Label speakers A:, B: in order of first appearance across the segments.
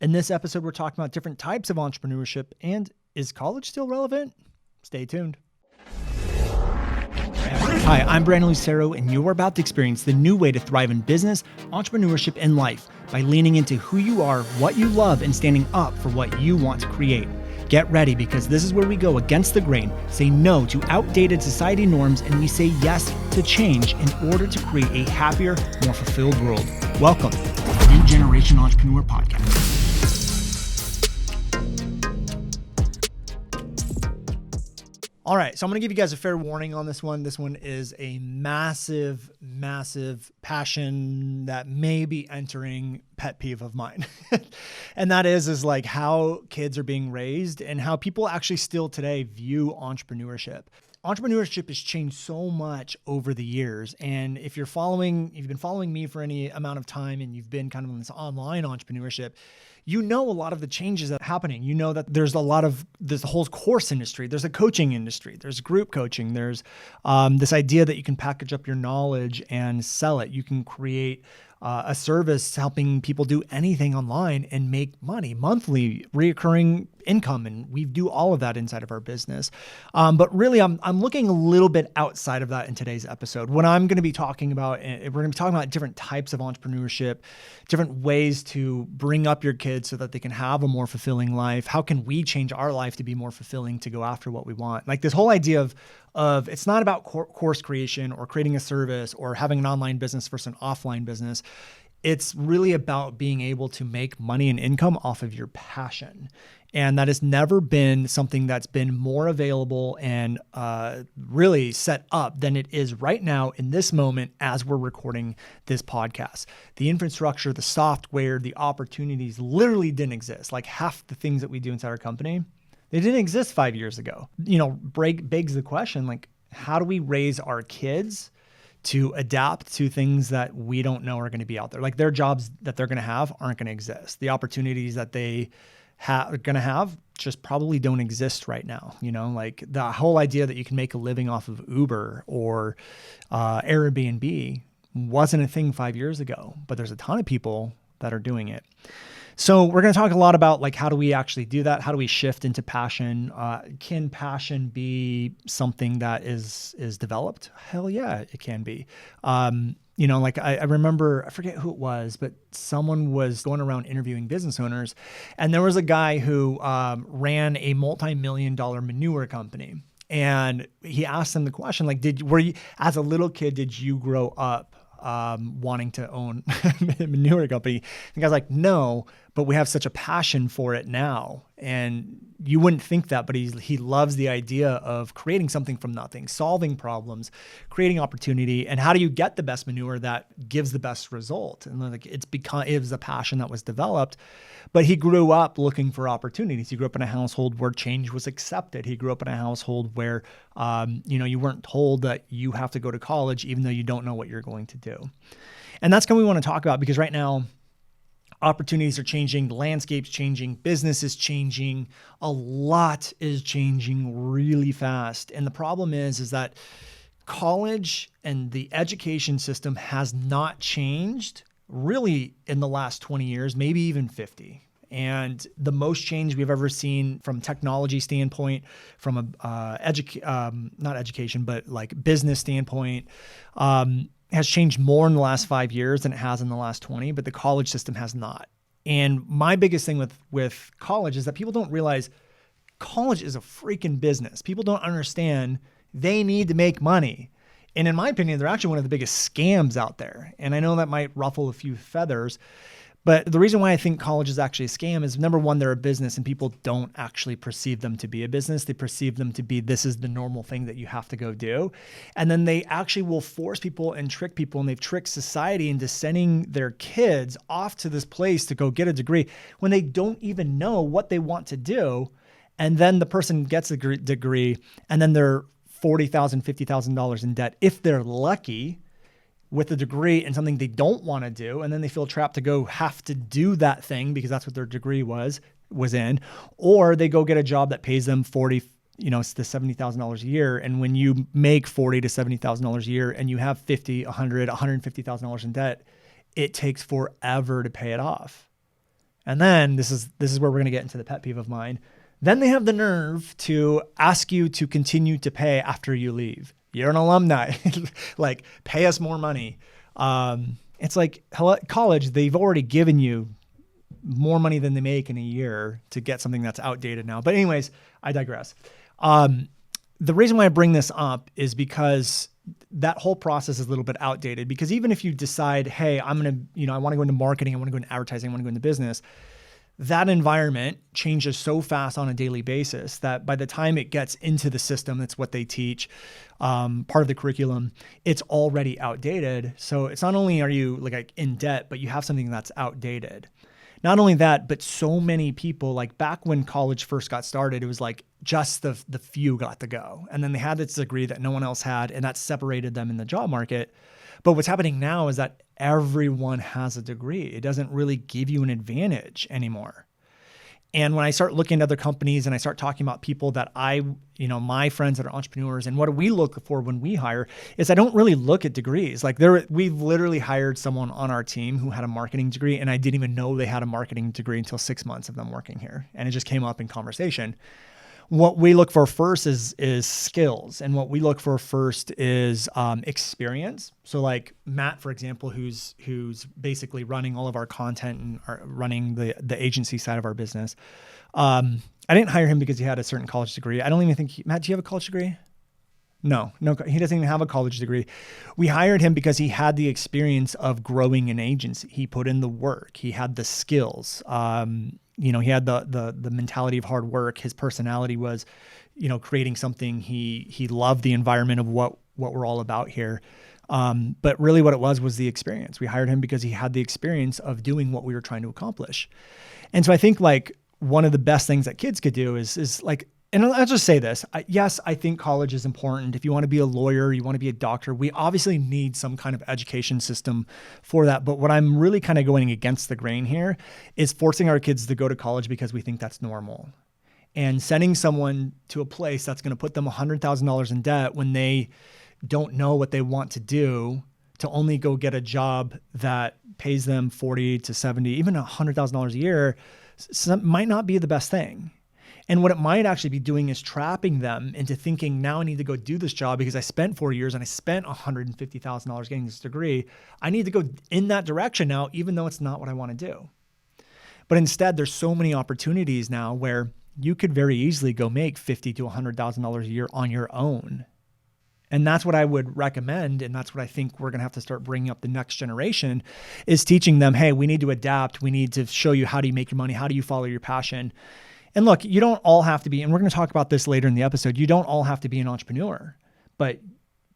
A: In this episode, we're talking about different types of entrepreneurship and is college still relevant? Stay tuned. Hi, I'm Brandon Lucero, and you're about to experience the new way to thrive in business, entrepreneurship, and life by leaning into who you are, what you love, and standing up for what you want to create. Get ready, because this is where we go against the grain, say no to outdated society norms, and we say yes to change in order to create a happier, more fulfilled world. Welcome to the New Generation Entrepreneur Podcast. All right, so I'm going to give you guys a fair warning on this one. This one is a massive, massive passion that may be entering pet peeve of mine. And that is like how kids are being raised and how people actually still today view entrepreneurship. Entrepreneurship has changed so much over the years. And if you've been following me for any amount of time and you've been kind of in this online entrepreneurship, you know a lot of the changes that are happening. You know that there's the whole course industry. There's a coaching industry. There's group coaching. There's this idea that you can package up your knowledge and sell it. You can create a service helping people do anything online and make money, monthly, reoccurring income. And we do all of that inside of our business. But really, I'm looking a little bit outside of that in today's episode. What I'm going to be talking about, we're going to be talking about different types of entrepreneurship, different ways to bring up your kids so that they can have a more fulfilling life. How can we change our life to be more fulfilling, to go after what we want? Like this whole idea of it's not about course creation or creating a service or having an online business versus an offline business. It's really about being able to make money and income off of your passion. And that has never been something that's been more available and really set up than it is right now in this moment as we're recording this podcast. The infrastructure, the software, the opportunities literally didn't exist. Like half the things that we do inside our company, they didn't exist 5 years ago. Begs the question, like, how do we raise our kids to adapt to things that we don't know are going to be out there? Like their jobs that they're going to have aren't going to exist. The opportunities that they are going to have just probably don't exist right now. Like the whole idea that you can make a living off of Uber or Airbnb wasn't a thing 5 years ago, but there's a ton of people that are doing it. So we're going to talk a lot about like, how do we actually do that? How do we shift into passion? Can passion be something that is developed? Hell yeah, it can be. I remember, I forget who it was, but someone was going around interviewing business owners, and there was a guy who ran a multi-million-dollar manure company. And he asked them the question, like, as a little kid, did you grow up wanting to own a manure company? The guy's like, no, but we have such a passion for it now. And you wouldn't think that, but he loves the idea of creating something from nothing, solving problems, creating opportunity. And how do you get the best manure that gives the best result? And like it was a passion that was developed, but he grew up looking for opportunities. He grew up in a household where change was accepted. He grew up in a household where, you weren't told that you have to go to college, even though you don't know what you're going to do. And that's what we want to talk about, because right now, opportunities are changing, the landscape's changing, business is changing, a lot is changing really fast. And the problem is that college and the education system has not changed really in the last 20 years, maybe even 50. And the most change we've ever seen from technology standpoint, from not education, but like business standpoint, has changed more in the last 5 years than it has in the last 20, but the college system has not. And my biggest thing with college is that people don't realize college is a freaking business. People don't understand they need to make money. And in my opinion, they're actually one of the biggest scams out there. And I know that might ruffle a few feathers, but the reason why I think college is actually a scam is, number one, they're a business and people don't actually perceive them to be a business. They perceive them to be, this is the normal thing that you have to go do. And then they actually will force people and trick people, and they've tricked society into sending their kids off to this place to go get a degree when they don't even know what they want to do. And then the person gets a degree and then they're $40,000, $50,000 in debt if they're lucky, with a degree in something they don't want to do. And then they feel trapped to have to do that thing because that's what their degree was in, or they go get a job that pays them $40,000 to $70,000 a year. And when you make $40,000 to $70,000 a year and you have $50,000, $100,000, $150,000 in debt, it takes forever to pay it off. And then this is where we're going to get into the pet peeve of mine. Then they have the nerve to ask you to continue to pay after you leave. You're an alumni, like pay us more money. It's like college, they've already given you more money than they make in a year to get something that's outdated now. But anyways, I digress. The reason why I bring this up is because that whole process is a little bit outdated, because even if you decide, hey, I want to go into marketing, I want to go into advertising, I want to go into business, that environment changes so fast on a daily basis that by the time it gets into the system, that's what they teach, part of the curriculum, it's already outdated. So it's not only are you like in debt, but you have something that's outdated. Not only that, but so many people, like back when college first got started, it was like just the few got to go. And then they had this degree that no one else had, and that separated them in the job market. But what's happening now is that everyone has a degree. It doesn't really give you an advantage anymore. And when I start looking at other companies and I start talking about people that my friends that are entrepreneurs, and what do we look for when we hire is I don't really look at degrees. Like we've literally hired someone on our team who had a marketing degree, and I didn't even know they had a marketing degree until 6 months of them working here. And it just came up in conversation. What we look for first is skills. And what we look for first is experience. So like Matt, for example, who's basically running all of our content and running the agency side of our business. I didn't hire him because he had a certain college degree. I don't even think, Matt, do you have a college degree? No, he doesn't even have a college degree. We hired him because he had the experience of growing an agency. He put in the work. He had the skills. He had the mentality of hard work. His personality was, creating something. He loved the environment of what we're all about here. But really what it was the experience. We hired him because he had the experience of doing what we were trying to accomplish. And so I think like one of the best things that kids could do is like, and I'll just say this. Yes, I think college is important. If you want to be a lawyer, you want to be a doctor, we obviously need some kind of education system for that. But what I'm really kind of going against the grain here is forcing our kids to go to college because we think that's normal. And sending someone to a place that's going to put them $100,000 in debt when they don't know what they want to do, to only go get a job that pays them $40,000 to $70,000, even $100,000 a year, might not be the best thing. And what it might actually be doing is trapping them into thinking, now I need to go do this job because I spent 4 years and I spent $150,000 getting this degree. I need to go in that direction now, even though it's not what I want to do. But instead, there's so many opportunities now where you could very easily go make $50,000 to $100,000 a year on your own. And that's what I would recommend. And that's what I think we're going to have to start bringing up the next generation, is teaching them, hey, we need to adapt. We need to show you, how do you make your money? How do you follow your passion? And look, you don't all have to be, and we're going to talk about this later in the episode, you don't all have to be an entrepreneur, but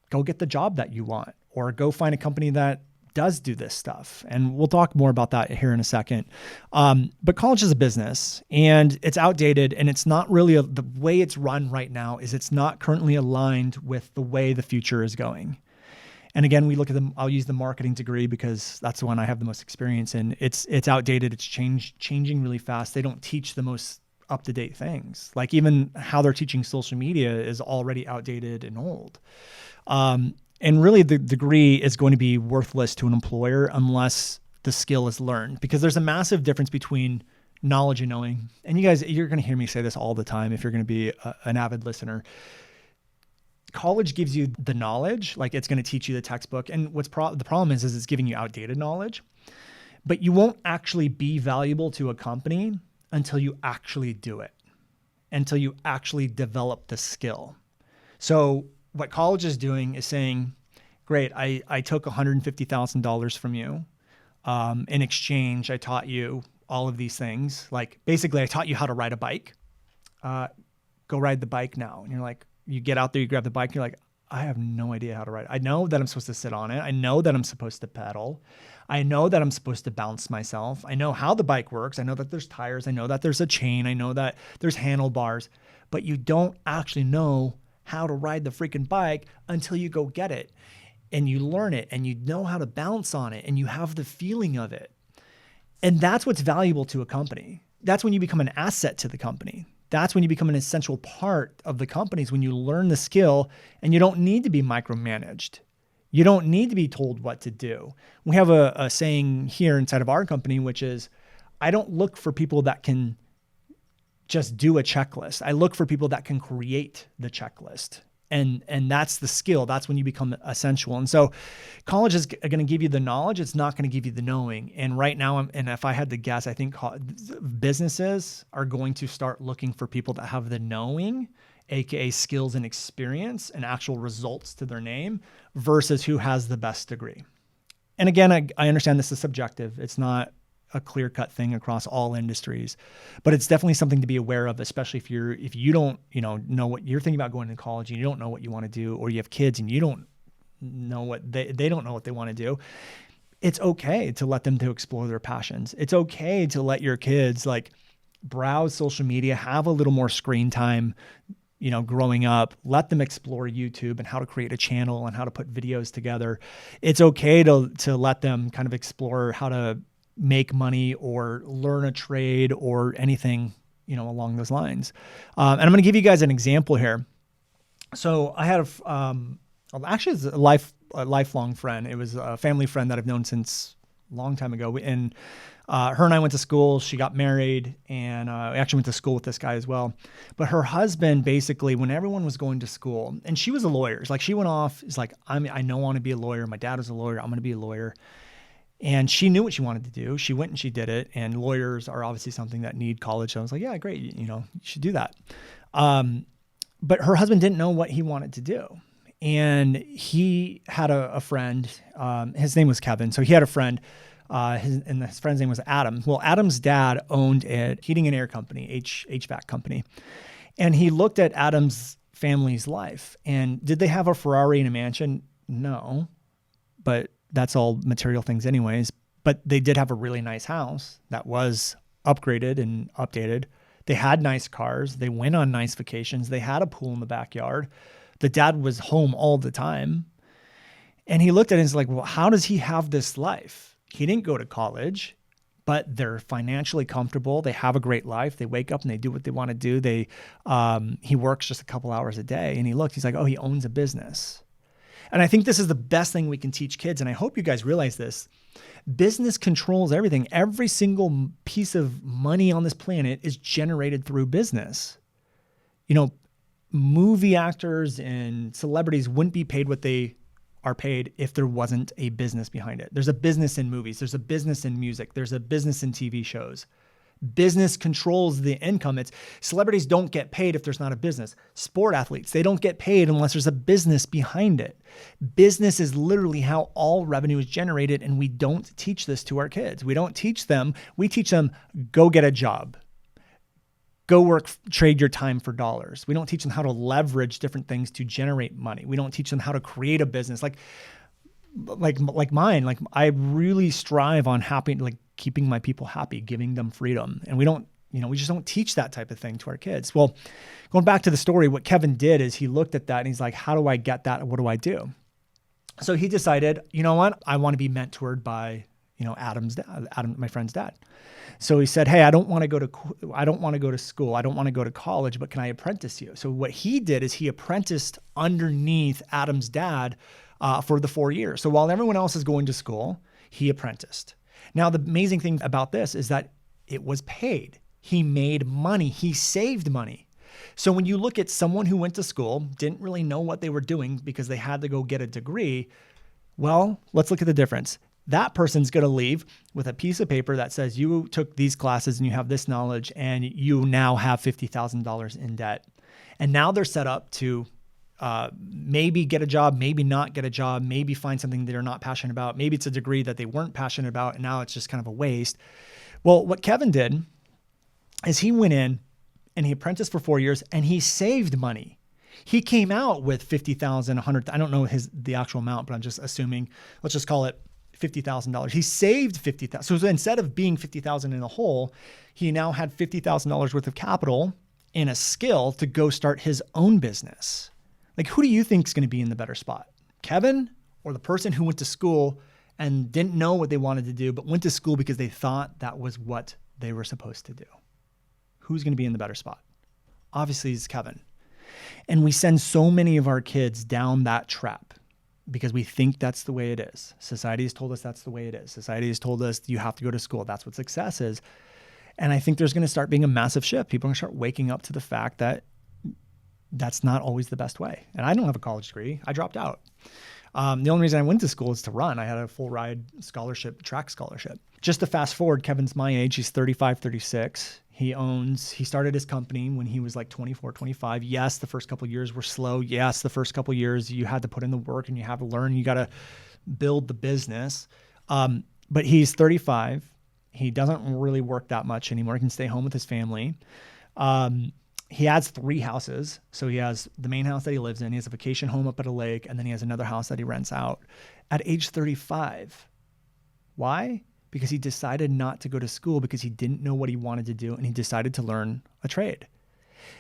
A: go get the job that you want, or go find a company that does do this stuff. And we'll talk more about that here in a second. But college is a business, and it's outdated, and it's not really the way it's run right now is it's not currently aligned with the way the future is going. And again, we look at I'll use the marketing degree because that's the one I have the most experience in. It's outdated. It's changing really fast. They don't teach the most up-to-date things. Like even how they're teaching social media is already outdated and old. And really the degree is going to be worthless to an employer unless the skill is learned, because there's a massive difference between knowledge and knowing. And you guys, you're going to hear me say this all the time if you're going to be an avid listener. College gives you the knowledge, like it's going to teach you the textbook. And the problem is it's giving you outdated knowledge, but you won't actually be valuable to a company until you actually do it, until you actually develop the skill. So what college is doing is saying, great, I took $150,000 from you. In exchange, I taught you all of these things. Like basically I taught you how to ride a bike. Go ride the bike now. And you're like, you get out there, you grab the bike, and you're like, I have no idea how to ride. I know that I'm supposed to sit on it. I know that I'm supposed to pedal. I know that I'm supposed to bounce myself. I know how the bike works. I know that there's tires. I know that there's a chain. I know that there's handlebars, but you don't actually know how to ride the freaking bike until you go get it and you learn it and you know how to bounce on it and you have the feeling of it. And that's what's valuable to a company. That's when you become an asset to the company. That's when you become an essential part of the companies, when you learn the skill and you don't need to be micromanaged. You don't need to be told what to do. We have a saying here inside of our company, which is, I don't look for people that can just do a checklist. I look for people that can create the checklist. And that's the skill. That's when you become essential. And so college is going to give you the knowledge. It's not going to give you the knowing. And right now, and if I had to guess, I think businesses are going to start looking for people that have the knowing, AKA skills and experience and actual results to their name, versus who has the best degree. And again, I understand this is subjective. It's not a clear-cut thing across all industries, but it's definitely something to be aware of, especially if you don't, know what you're thinking about going to college and you don't know what you want to do, or you have kids and you don't know what they don't know what they want to do. It's okay to let them to explore their passions. It's okay to let your kids browse social media, have a little more screen time, growing up. Let them explore YouTube and how to create a channel and how to put videos together. It's okay to let them kind of explore how to make money or learn a trade or anything, along those lines. And I'm going to give you guys an example here. So I had actually it's a lifelong friend. It was a family friend that I've known since a long time ago. And her and I went to school. She got married, and I actually went to school with this guy as well. But her husband, basically, when everyone was going to school, and she was a lawyer, she went off, is like, I know I want to be a lawyer. My dad was a lawyer. I'm going to be a lawyer. And she knew what she wanted to do. She went and she did it. And lawyers are obviously something that need college. So I was like, yeah, great. You should do that. But her husband didn't know what he wanted to do. And he had a friend, his name was Kevin. So he had a friend, and his friend's name was Adam. Well, Adam's dad owned a heating and air company, HVAC company. And he looked at Adam's family's life. And did they have a Ferrari and a mansion? No, but that's all material things anyways. But they did have a really nice house that was upgraded and updated. They had nice cars. They went on nice vacations. They had a pool in the backyard. The dad was home all the time. And he looked at it and was like, well, how does he have this life? He didn't go to college, but they're financially comfortable. They have a great life. They wake up and they do what they want to do. He works just a couple hours a day. And he's like, oh, he owns a business. And I think this is the best thing we can teach kids. And I hope you guys realize this. Business controls everything. Every single piece of money on this planet is generated through business. Movie actors and celebrities wouldn't be paid what they are paid if there wasn't a business behind it. There's a business in movies. There's a business in music. There's a business in TV shows. Business controls the income. Celebrities don't get paid if there's not a business. Sport athletes, they don't get paid unless there's a business behind it. Business is literally how all revenue is generated, and we don't teach this to our kids. We don't teach them. We teach them, go get a job. Go work, trade your time for dollars. We don't teach them how to leverage different things to generate money. We don't teach them how to create a business. Like mine, I really strive on keeping my people happy, giving them freedom. And we just don't teach that type of thing to our kids. Well, going back to the story, what Kevin did is he looked at that and he's like, how do I get that? What do I do? So he decided, you know what? I want to be mentored by, Adam's dad, my friend's dad. So he said, hey, I don't want to go to school. I don't want to go to college, but can I apprentice you? So what he did is he apprenticed underneath Adam's dad for the 4 years. So while everyone else is going to school, he apprenticed. Now, the amazing thing about this is that it was paid. He made money. He saved money. So when you look at someone who went to school, didn't really know what they were doing because they had to go get a degree, well, let's look at the difference. That person's going to leave with a piece of paper that says you took these classes and you have this knowledge and you now have $50,000 in debt. And now they're set up to maybe get a job, maybe not get a job, maybe find something they're not passionate about. Maybe it's a degree that they weren't passionate about and now it's just kind of a waste. Well, what Kevin did is he went in and he apprenticed for 4 years and he saved money. He came out with $50,000, $100,000. I don't know the actual amount, but I'm just assuming, let's just call it $50,000. He saved $50,000. So instead of being $50,000 in the hole, he now had $50,000 worth of capital and a skill to go start his own business. Who do you think is going to be in the better spot? Kevin or the person who went to school and didn't know what they wanted to do, but went to school because they thought that was what they were supposed to do? Who's going to be in the better spot? Obviously, it's Kevin. And we send so many of our kids down that trap because we think that's the way it is. Society has told us that's the way it is. Society has told us you have to go to school. That's what success is. And I think there's going to start being a massive shift. People are going to start waking up to the fact that that's not always the best way. And I don't have a college degree. I dropped out. The only reason I went to school is to run. I had a full ride scholarship, track scholarship. Just to fast forward, Kevin's my age. He's 35, 36. He started his company when he was like 24, 25. Yes, the first couple of years were slow. Yes, the first couple of years you had to put in the work and you have to learn. You got to build the business. But he's 35. He doesn't really work that much anymore. He can stay home with his family. He has 3 houses. So he has the main house that he lives in. He has a vacation home up at a lake. And then he has another house that he rents out at age 35. Why? Because he decided not to go to school because he didn't know what he wanted to do. And he decided to learn a trade.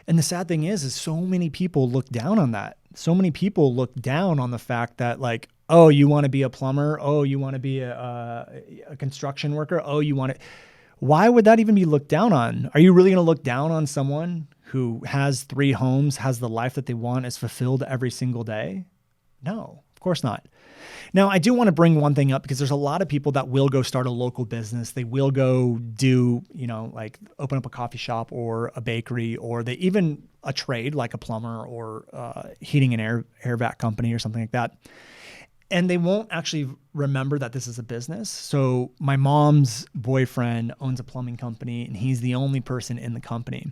A: And the sad thing is so many people look down on that. So many people look down on the fact that like, oh, you want to be a plumber? Oh, you want to be a construction worker? Oh, you want to... Why would that even be looked down on? Are you really going to look down on someone who has 3 homes, has the life that they want, is fulfilled every single day? No, of course not. Now, I do want to bring one thing up because there's a lot of people that will go start a local business. They will go do, like open up a coffee shop or a bakery, or they even a trade like a plumber or heating and air vac company or something like that. And they won't actually remember that this is a business. So my mom's boyfriend owns a plumbing company and he's the only person in the company.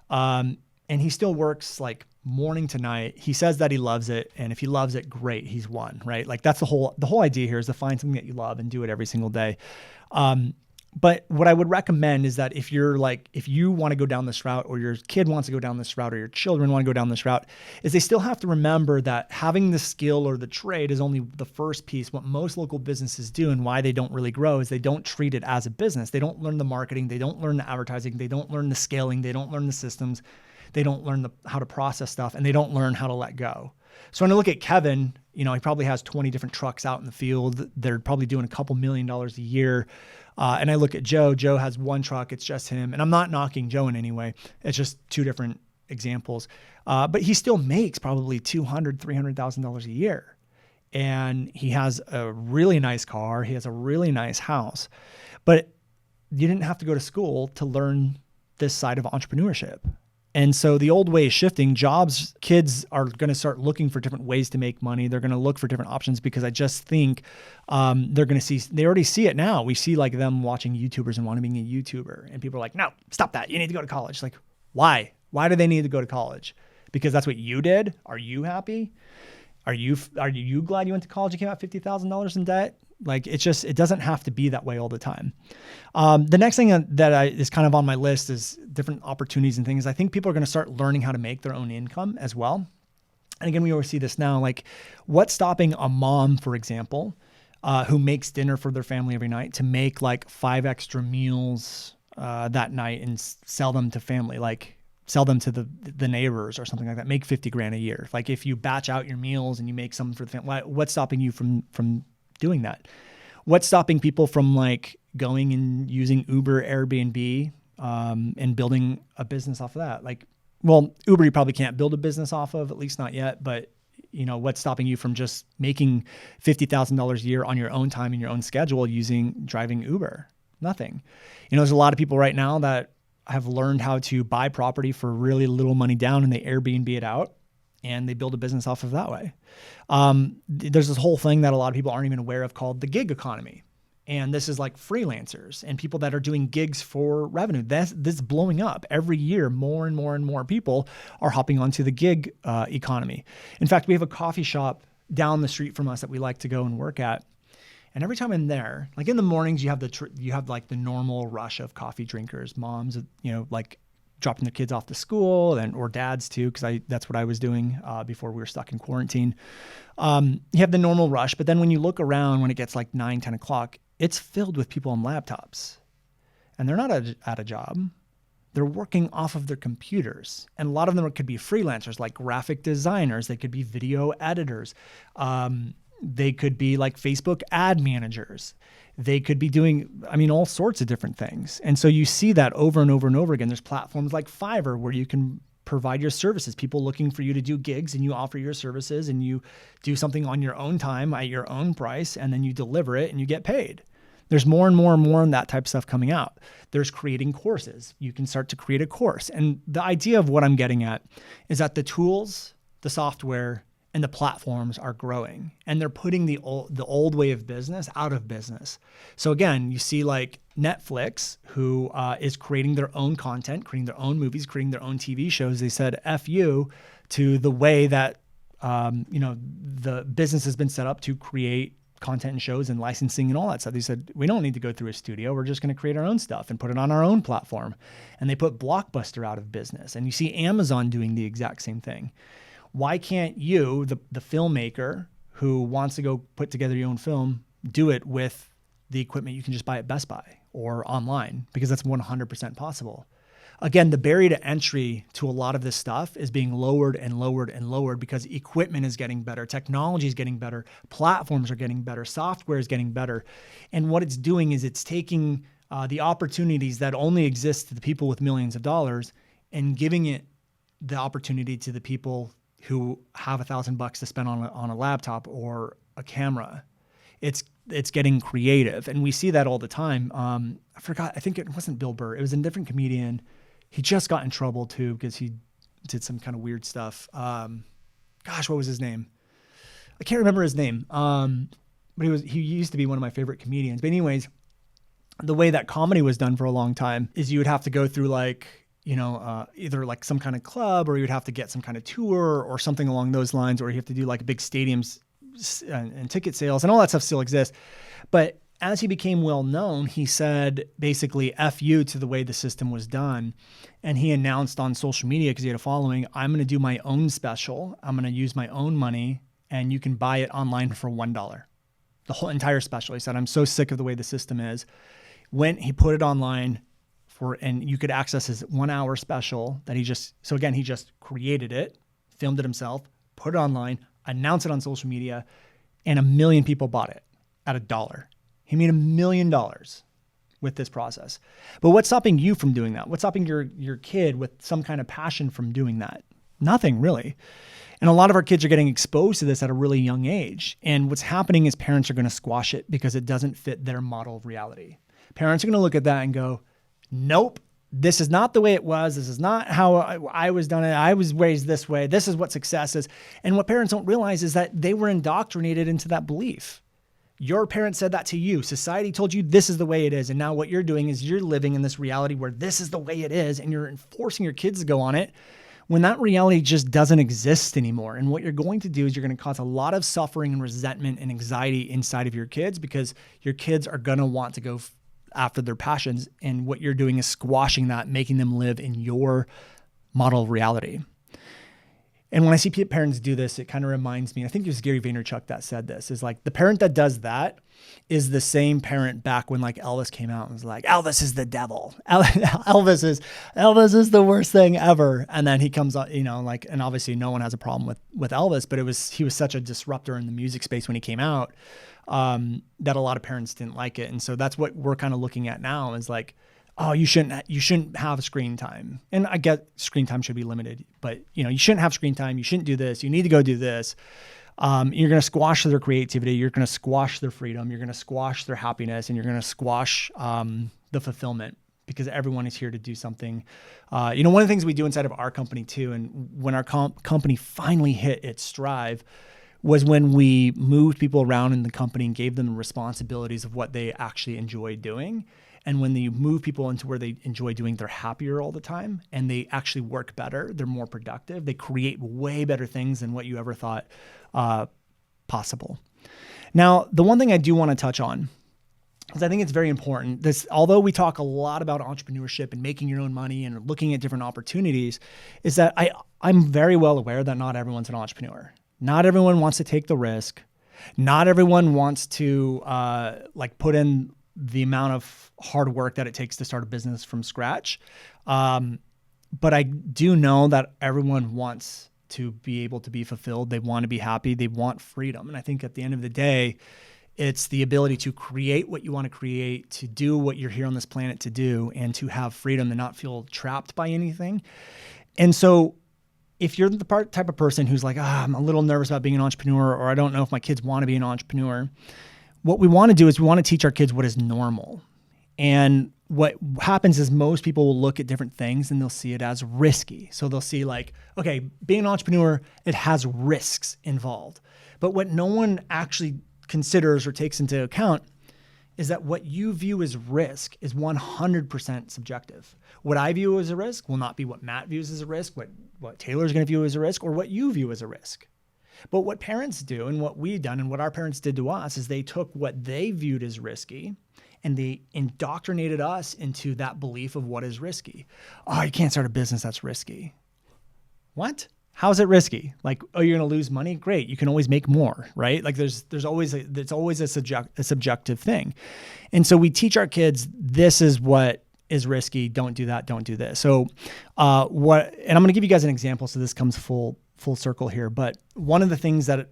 A: And he still works like morning to night. He says that he loves it. And if he loves it, great, he's won, right? Like that's the whole idea here is to find something that you love and do it every single day. But what I would recommend is that if you want to go down this route, or your kid wants to go down this route, or your children want to go down this route, is they still have to remember that having the skill or the trade is only the first piece. What most local businesses do and why they don't really grow is they don't treat it as a business. They don't learn the marketing. They don't learn the advertising. They don't learn the scaling. They don't learn the systems. They don't learn how to process stuff, and they don't learn how to let go. So when I look at Kevin, he probably has 20 different trucks out in the field. They're probably doing a couple $1 million a year. And I look at Joe. Joe has 1 truck. It's just him. And I'm not knocking Joe in any way. It's just 2 different examples. But he still makes probably $200,000, $300,000 a year. And he has a really nice car. He has a really nice house. But you didn't have to go to school to learn this side of entrepreneurship. And so the old way is shifting. Kids are going to start looking for different ways to make money. They're going to look for different options because I just think they already see it now. We see like them watching YouTubers and wanting to be a YouTuber. And people are like, no, stop that. You need to go to college. Like, why? Why do they need to go to college? Because that's what you did? Are you happy? Are you glad you went to college and came out $50,000 in debt? Like it doesn't have to be that way all the time. The next thing that is kind of on my list is different opportunities and things. I think people are going to start learning how to make their own income as well. And again, we always see this now, like what's stopping a mom, for example, who makes dinner for their family every night to make like 5 extra meals that night and sell them to family, like sell them to the neighbors or something like that, make $50,000 a year. Like if you batch out your meals and you make some for the family, what's stopping you from doing that? What's stopping people from like going and using Uber, Airbnb, and building a business off of that? Like, well, Uber, you probably can't build a business off of, at least not yet. But what's stopping you from just making $50,000 a year on your own time and your own schedule driving Uber? Nothing. There's a lot of people right now that have learned how to buy property for really little money down and they Airbnb it out. And they build a business off of that way. There's this whole thing that a lot of people aren't even aware of called the gig economy. And this is like freelancers and people that are doing gigs for revenue. This is blowing up. Every year, more and more and more people are hopping onto the gig economy. In fact, we have a coffee shop down the street from us that we like to go and work at. And every time I'm there, like in the mornings, you have like the normal rush of coffee drinkers, moms, like dropping their kids off to school or dads too, because that's what I was doing before we were stuck in quarantine. You have the normal rush, but then when you look around when it gets like 9, 10 o'clock, it's filled with people on laptops. And they're not at a job. They're working off of their computers. And a lot of them could be freelancers, like graphic designers. They could be video editors. They could be like Facebook ad managers. They could be doing, all sorts of different things. And so you see that over and over and over again. There's platforms like Fiverr where you can provide your services, people looking for you to do gigs, and you offer your services and you do something on your own time at your own price, and then you deliver it and you get paid. There's more and more and more of that type of stuff coming out. There's creating courses. You can start to create a course. And the idea of what I'm getting at is that the tools, the software, and the platforms are growing, and they're putting the old way of business out of business. So again, you see like Netflix, who is creating their own content, creating their own movies, creating their own TV shows. They said F you to the way that the business has been set up to create content and shows and licensing and all that stuff. They said, we don't need to go through a studio. We're just going to create our own stuff and put it on our own platform. And they put Blockbuster out of business. And you see Amazon doing the exact same thing. Why can't you, the filmmaker who wants to go put together your own film, do it with the equipment you can just buy at Best Buy or online? Because that's 100% possible. Again, the barrier to entry to a lot of this stuff is being lowered and lowered and lowered because equipment is getting better, technology is getting better, platforms are getting better, software is getting better. And what it's doing is it's taking the opportunities that only exist to the people with millions of dollars and giving it the opportunity to the people who have $1,000 to spend on a laptop or a camera. It's getting creative. And we see that all the time. I forgot, I think it wasn't Bill Burr. It was a different comedian. He just got in trouble too because he did some kind of weird stuff. What was his name? I can't remember his name. But he used to be one of my favorite comedians. But anyways, the way that comedy was done for a long time is you would have to go through either like some kind of club, or you would have to get some kind of tour or something along those lines, or you have to do like big stadiums and ticket sales, and all that stuff still exists. But as he became well known, he said basically F you to the way the system was done. And he announced on social media, because he had a following, I'm going to do my own special. I'm going to use my own money, and you can buy it online for $1. The whole entire special. He said, I'm so sick of the way the system is. He put it online and you could access his 1 hour special that he just created it, filmed it himself, put it online, announced it on social media, and 1 million people bought it at $1. He made $1 million with this process. But what's stopping you from doing that? What's stopping your kid with some kind of passion from doing that? Nothing really. And a lot of our kids are getting exposed to this at a really young age. And what's happening is parents are going to squash it because it doesn't fit their model of reality. Parents are going to look at that and go, nope, this is not the way it was. This is not how I was done it. I was raised this way. This is what success is. And what parents don't realize is that they were indoctrinated into that belief. Your parents said that to you. Society told you this is the way it is. And now what you're doing is you're living in this reality where this is the way it is, and you're forcing your kids to go on it when that reality just doesn't exist anymore. And what you're going to do is you're going to cause a lot of suffering and resentment and anxiety inside of your kids, because your kids are going to want to go after their passions. And what you're doing is squashing that, making them live in your model of reality. And when I see parents do this, it kind of reminds me, I think it was Gary Vaynerchuk that said this, is like the parent that does that is the same parent back when like Elvis came out and was like, Elvis is the devil. Elvis is the worst thing ever. And then he comes out, and obviously no one has a problem with Elvis, but he was such a disruptor in the music space when he came out that a lot of parents didn't like it. And so that's what we're kind of looking at now is like, oh, you shouldn't have screen time. And I get screen time should be limited, but you shouldn't have screen time. You shouldn't do this. You need to go do this. You're going to squash their creativity. You're going to squash their freedom. You're going to squash their happiness, and you're going to squash the fulfillment, because everyone is here to do something. One of the things we do inside of our company too, and when our company finally hit its stride, was when we moved people around in the company and gave them the responsibilities of what they actually enjoy doing. And when you move people into where they enjoy doing, they're happier all the time, and they actually work better. They're more productive. They create way better things than what you ever thought possible. Now, the one thing I do want to touch on, because I think it's very important, although we talk a lot about entrepreneurship and making your own money and looking at different opportunities, is that I'm very well aware that not everyone's an entrepreneur. Not everyone wants to take the risk. Not everyone wants to put in the amount of hard work that it takes to start a business from scratch. But I do know that everyone wants to be able to be fulfilled. They want to be happy. They want freedom. And I think at the end of the day, it's the ability to create what you want to create, to do what you're here on this planet to do, and to have freedom and not feel trapped by anything. And so if you're the type of person who's like, I'm a little nervous about being an entrepreneur, or I don't know if my kids want to be an entrepreneur, what we want to do is we want to teach our kids what is normal. And what happens is most people will look at different things and they'll see it as risky. So they'll see like, okay, being an entrepreneur, it has risks involved. But what no one actually considers or takes into account is that what you view as risk is 100% subjective. What I view as a risk will not be what Matt views as a risk, what Taylor's going to view as a risk, or what you view as a risk. But what parents do and what we've done and what our parents did to us is they took what they viewed as risky and they indoctrinated us into that belief of what is risky. Oh, you can't start a business that's risky. What? How's it risky? Like, oh, you're going to lose money? Great. You can always make more, right? Like there's always a subjective thing. And so we teach our kids, this is what is risky. Don't do that. Don't do this. So and I'm going to give you guys an example. So this comes full circle here. But one of the things and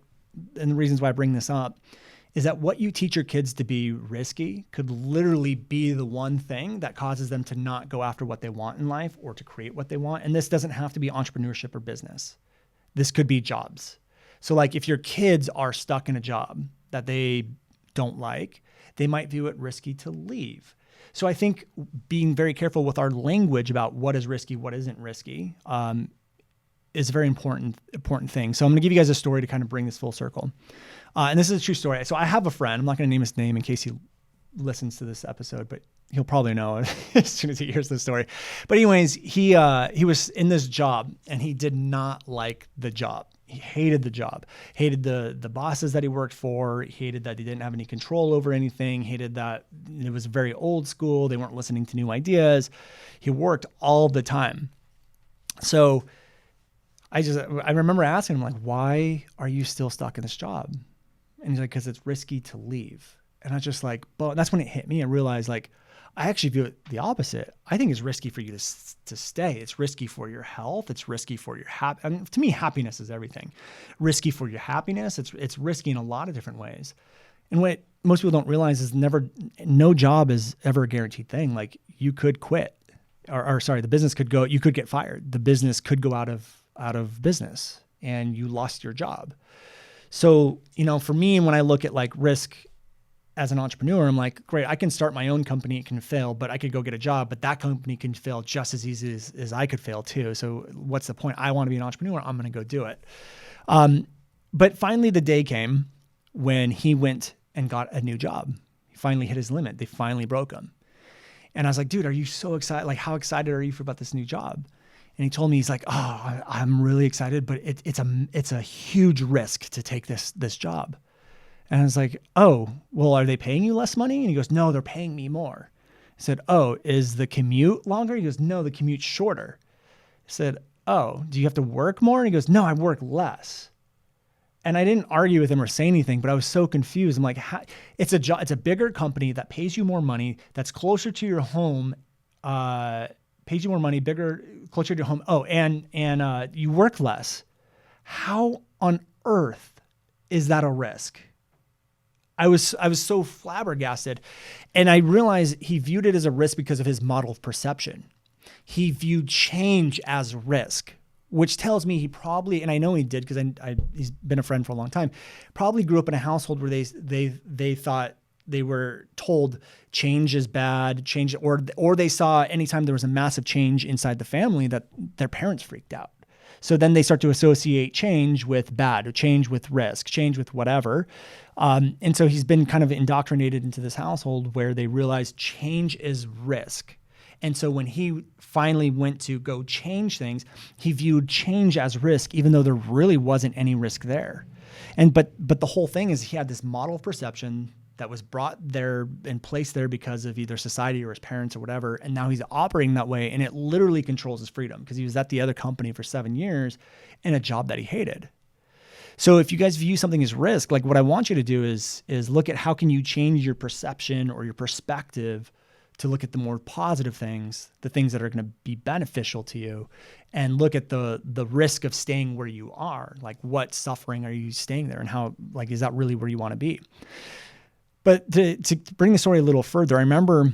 A: the reasons why I bring this up is that what you teach your kids to be risky could literally be the one thing that causes them to not go after what they want in life or to create what they want. And this doesn't have to be entrepreneurship or business. This could be jobs. So like if your kids are stuck in a job that they don't like, they might view it risky to leave. So I think being very careful with our language about what is risky, what isn't risky, is a very important thing. So I'm going to give you guys a story to kind of bring this full circle. And this is a true story. So I have a friend, I'm not going to name his name in case he listens to this episode, but he'll probably know as soon as he hears the story. But anyways, he was in this job and he did not like the job. He hated the job, hated the bosses that he worked for, hated that he didn't have any control over anything, hated that it was very old school. They weren't listening to new ideas. He worked all the time. So I remember asking him, like, why are you still stuck in this job? And he's like, because it's risky to leave. And I was just like, but that's when it hit me. I realized, like, I actually view it the opposite. I think it's risky for you to stay. It's risky for your health. It's risky for your to me, happiness is everything. Risky for your happiness. It's risky in a lot of different ways. And what most people don't realize is no job is ever a guaranteed thing. Like you could quit or sorry, the business could go, you could get fired. The business could go out of business and you lost your job. So, for me, when I look at like risk as an entrepreneur, I'm like, great, I can start my own company. It can fail, but I could go get a job, but that company can fail just as easy as I could fail too. So what's the point? I want to be an entrepreneur. I'm going to go do it. But finally the day came when he went and got a new job. He finally hit his limit. They finally broke him. And I was like, dude, are you so excited? Like, how excited are you about this new job? And he told me, he's like, oh, I'm really excited, but it's a huge risk to take this job. And I was like, oh, well, are they paying you less money? And he goes, no, they're paying me more. I said, oh, is the commute longer? He goes, no, the commute's shorter. I said, oh, do you have to work more? And he goes, no, I work less. And I didn't argue with him or say anything, but I was so confused. I'm like, it's a bigger company that pays you more money, that's closer to your home, pays you more money, closer to your home. Oh, and you work less. How on earth is that a risk? I was so flabbergasted. And I realized he viewed it as a risk because of his model of perception. He viewed change as risk, which tells me he probably, and I know he did because he's been a friend for a long time, probably grew up in a household where they thought, they were told change is bad, or they saw anytime there was a massive change inside the family that their parents freaked out. So then they start to associate change with bad, or change with risk, change with whatever. And so he's been kind of indoctrinated into this household where they realize change is risk. And so when he finally went to go change things, he viewed change as risk, even though there really wasn't any risk there. But the whole thing is he had this model of perception that was brought there and placed there because of either society or his parents or whatever. And now he's operating that way, and it literally controls his freedom because he was at the other company for 7 years in a job that he hated. So if you guys view something as risk, like what I want you to do is look at how can you change your perception or your perspective to look at the more positive things, the things that are going to be beneficial to you, and look at the risk of staying where you are. Like what suffering are you staying there, and how, like, is that really where you want to be? But to bring the story a little further, I remember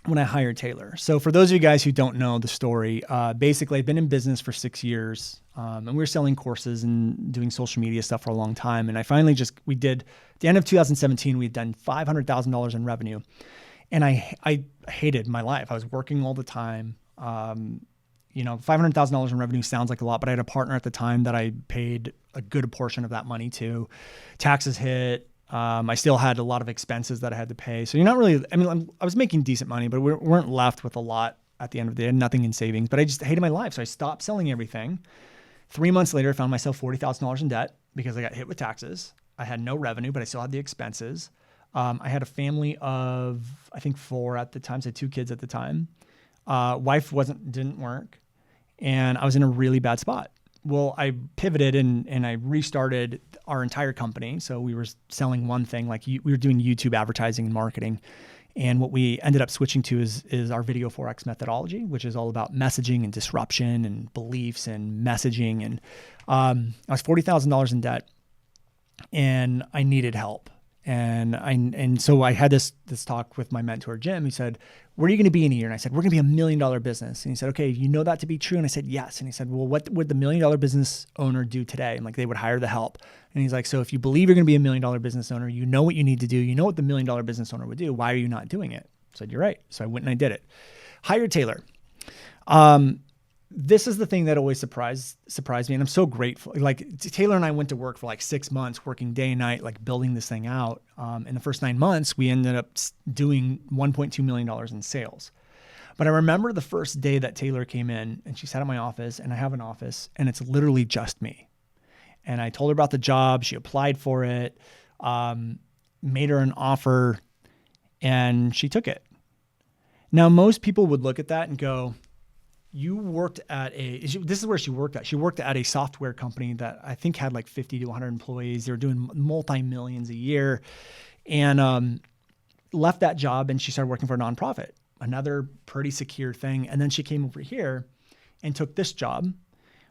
A: when I hired Taylor. So for those of you guys who don't know the story, basically I've been in business for 6 years, and we were selling courses and doing social media stuff for a long time. And I finally we did, at the end of 2017, we had done $500,000 in revenue. And I hated my life. I was working all the time. $500,000 in revenue sounds like a lot, but I had a partner at the time that I paid a good portion of that money to. Taxes hit. I still had a lot of expenses that I had to pay. So you're not really, I was making decent money, but we weren't left with a lot at the end of the day, nothing in savings, but I just hated my life. So I stopped selling everything. 3 months later, I found myself $40,000 in debt because I got hit with taxes. I had no revenue, but I still had the expenses. I had a family of, I think 4 at the time. So I had 2 kids at the time. Wife didn't work. And I was in a really bad spot. Well, I pivoted and I restarted our entire company. So we were selling one thing, we were doing YouTube advertising and marketing. And what we ended up switching to is our Video 4X methodology, which is all about messaging and disruption and beliefs and messaging. And I was $40,000 in debt and I needed help. And so I had this talk with my mentor, Jim. He said, where are you going to be in a year? And I said, we're going to be $1 million business. And he said, okay, you know that to be true? And I said, yes. And he said, well, what would the $1 million business owner do today? And they would hire the help. And he's like, so if you believe you're going to be $1 million business owner, you know what you need to do. You know what the $1 million business owner would do. Why are you not doing it? I said, you're right. So I went and I did it. Hired Taylor. This is the thing that always surprised me. And I'm so grateful. Taylor and I went to work for 6 months, working day and night, building this thing out. In the first 9 months, we ended up doing $1.2 million in sales. But I remember the first day that Taylor came in and she sat in my office, and I have an office and it's literally just me. And I told her about the job. She applied for it, made her an offer, and she took it. Now, most people would look at that and go, you worked at this is where she worked at. She worked at a software company that I think had 50 to 100 employees. They were doing multi-millions a year, and left that job and she started working for a nonprofit, another pretty secure thing. And then she came over here and took this job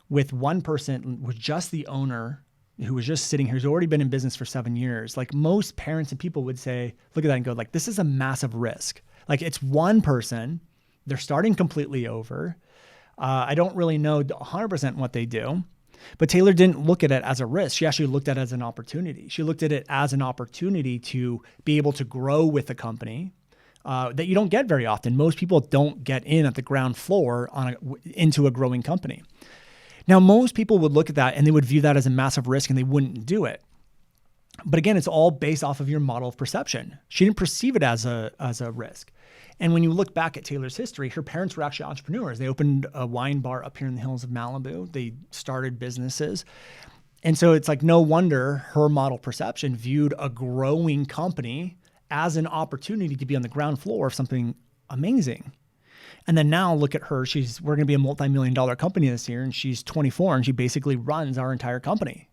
A: with one person, with just the owner who was just sitting here, who's already been in business for 7 years. Most parents and people would say, look at that and go this is a massive risk. It's one person. They're starting completely over. I don't really know 100% what they do, but Taylor didn't look at it as a risk. She actually looked at it as an opportunity. She looked at it as an opportunity to be able to grow with a company that you don't get very often. Most people don't get in at the ground floor into a growing company. Now, most people would look at that and they would view that as a massive risk and they wouldn't do it. But again, it's all based off of your model of perception. She didn't perceive it as a risk. And when you look back at Taylor's history, her parents were actually entrepreneurs. They opened a wine bar up here in the hills of Malibu. They started businesses. And so it's no wonder her model perception viewed a growing company as an opportunity to be on the ground floor of something amazing. And then now look at her. We're going to be a multi-million-dollar company this year, and she's 24, and she basically runs our entire company.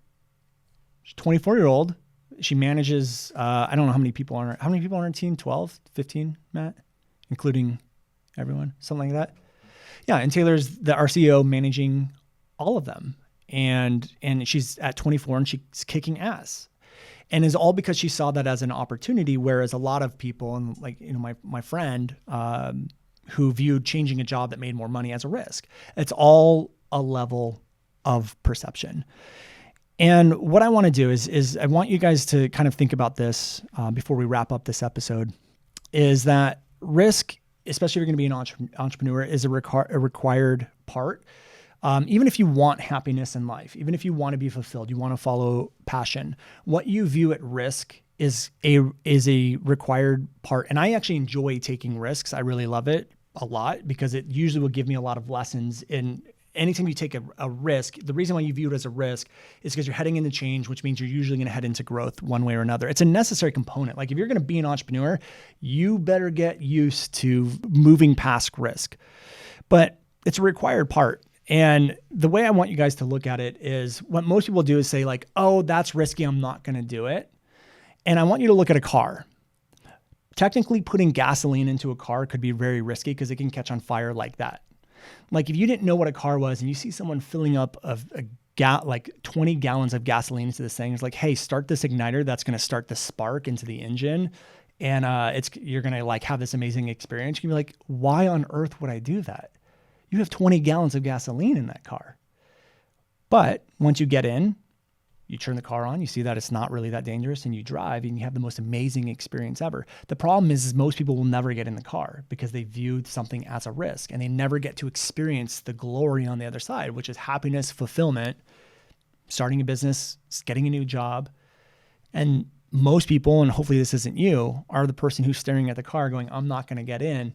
A: She's a 24-year-old. She manages, I don't know how many people on her team, 12, 15, Matt? Including everyone, something like that. Yeah, and Taylor's our CEO managing all of them. And she's at 24 and she's kicking ass. And it's all because she saw that as an opportunity, whereas a lot of people, and my friend who viewed changing a job that made more money as a risk. It's all a level of perception. And what I want to do is I want you guys to kind of think about this before we wrap up this episode, is that risk, especially if you're going to be an entrepreneur, is a required part. Even if you want happiness in life, even if you want to be fulfilled, you want to follow passion, what you view at risk is a required part. And I actually enjoy taking risks. I really love it a lot because it usually will give me a lot of lessons. In anytime you take a risk, the reason why you view it as a risk is because you're heading into change, which means you're usually going to head into growth one way or another. It's a necessary component. If you're going to be an entrepreneur, you better get used to moving past risk. But it's a required part. And the way I want you guys to look at it is what most people do is say oh, that's risky, I'm not going to do it. And I want you to look at a car. Technically, putting gasoline into a car could be very risky because it can catch on fire like that. If you didn't know what a car was and you see someone filling up 20 gallons of gasoline into this thing, it's hey, start this igniter that's going to start the spark into the engine. And you're going to like have this amazing experience. You can be like, why on earth would I do that? You have 20 gallons of gasoline in that car. But once you get in, you turn the car on, you see that it's not really that dangerous, and you drive and you have the most amazing experience ever. The problem is most people will never get in the car because they viewed something as a risk, and they never get to experience the glory on the other side, which is happiness, fulfillment, starting a business, getting a new job. And most people, and hopefully this isn't you, are the person who's staring at the car going, I'm not going to get in.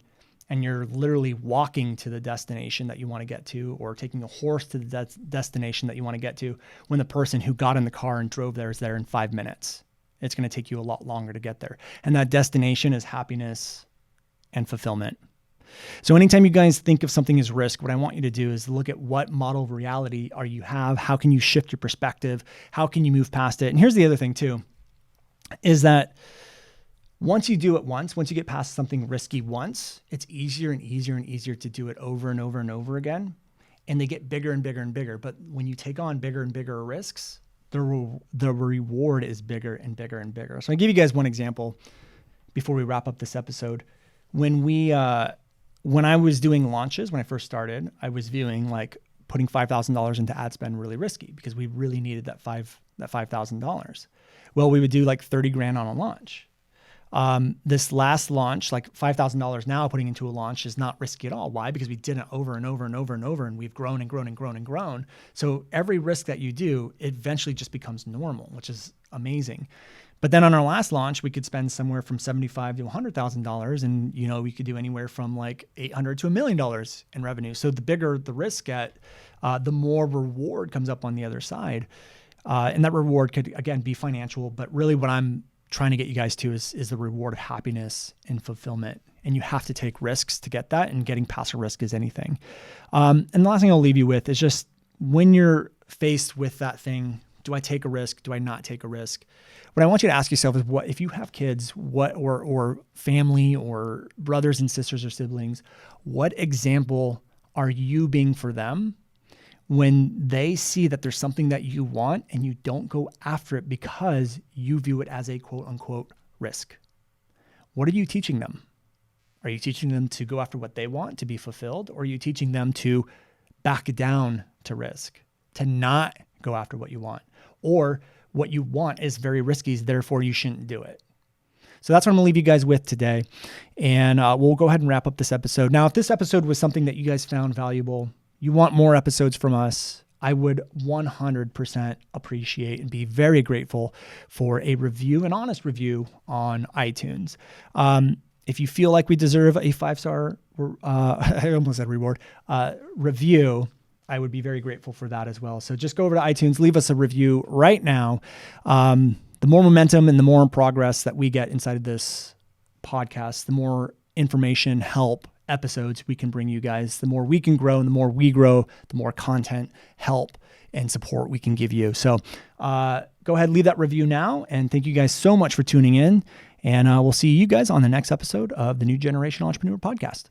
A: And you're literally walking to the destination that you want to get to, or taking a horse to the destination that you want to get to, when the person who got in the car and drove there is there in 5 minutes. It's going to take you a lot longer to get there. And that destination is happiness and fulfillment. So anytime you guys think of something as risk, what I want you to do is look at what model of reality you have. How can you shift your perspective? How can you move past it? And here's the other thing too, is that once you do it once, once you get past something risky once, it's easier and easier and easier to do it over and over and over again. And they get bigger and bigger and bigger. But when you take on bigger and bigger risks, the reward is bigger and bigger and bigger. So I'll give you guys one example before we wrap up this episode. When I was doing launches, when I first started, I was viewing like putting $5,000 into ad spend really risky because we really needed that $5,000. Well, we would do like 30 grand on a launch. This last launch, like $5,000 now putting into a launch, is not risky at all. Why? Because we did it over and over and over and over, and we've grown and grown and grown and grown. So every risk that you do, it eventually just becomes normal, which is amazing. But then on our last launch, we could spend somewhere from $75,000 to $100,000, and we could do anywhere from like $800,000 to $1 million in revenue. So the bigger the risk get, the more reward comes up on the other side, and that reward could again be financial. But really, what I'm trying to get you guys to is the reward of happiness and fulfillment. And you have to take risks to get that, and getting past a risk is anything. And the last thing I'll leave you with is just when you're faced with that thing, do I take a risk? Do I not take a risk? What I want you to ask yourself is, what if you have kids, or family, or brothers and sisters or siblings, what example are you being for them when they see that there's something that you want and you don't go after it because you view it as a quote unquote risk? What are you teaching them? Are you teaching them to go after what they want to be fulfilled? Or are you teaching them to back down to risk, to not go after what you want? Or what you want is very risky, therefore you shouldn't do it. So that's what I'm gonna leave you guys with today. And we'll go ahead and wrap up this episode. Now, if this episode was something that you guys found valuable, you want more episodes from us, I would 100% appreciate and be very grateful for a review, an honest review on iTunes. If you feel like we deserve a 5-star, I almost said reward, review, I would be very grateful for that as well. So just go over to iTunes, leave us a review right now. The more momentum and the more progress that we get inside of this podcast, the more information, help, episodes we can bring you guys, the more we can grow, and the more we grow, the more content, help, and support we can give you. So go ahead, leave that review now. And thank you guys so much for tuning in. And we'll see you guys on the next episode of the New Generation Entrepreneur Podcast.